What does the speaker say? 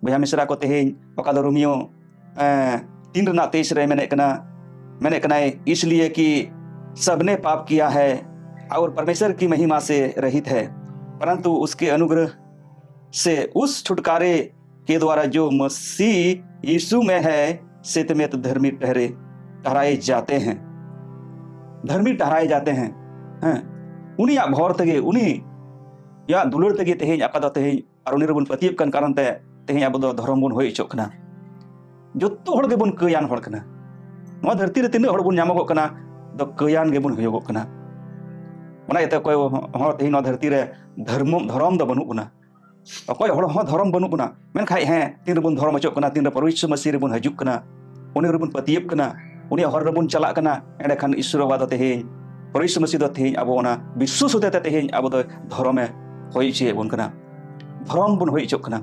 बया मिश्रा को तेहें ओका दो रोमियो 3 रना 23 रे मेने कना इसलिए कि सबने पाप किया है और परमेश्वर की महिमा से रहित है, परंतु उसके अनुग्रह से उस छुटकारे के द्वारा जो मसीह यीशु में है सत्यमेत धर्मी ठहराए जाते हैं। धर्मी ठहराए जाते हैं उनी भर तेगे उनी या दुलर तेगे तेहें आका दो तेहें और उनी रेबन पतियब कन कारण ते तेहें अब दो धर्म बन होई चोक कना। जोतो हड़ गेबन कयान हड़ कना, नवा धरती रे तिना हड़ बन नामगो कना दो कयान गेबन होयोगो कना। ओना एते कोय हड़ तेहें नवा धरती रे धर्म दो बनु कना, अकोय हड़ हो धर्म बनु कना, मेनखाय हें तीन रेबन धर्म चोक कना, तीन रे परमेश्वर मसीह रेबन हजुक कना, उनी रेबन पतियब कना, उनी हड़ रेबन चलाक कना, एंडे खान ईश्वर बाबा दो तेहें परमेश्वर मसीह दो तेहें अब ओना विश्वास होते तेहें अब दो धर्म होई चे बन कना, धर्म बन होई चोक कना।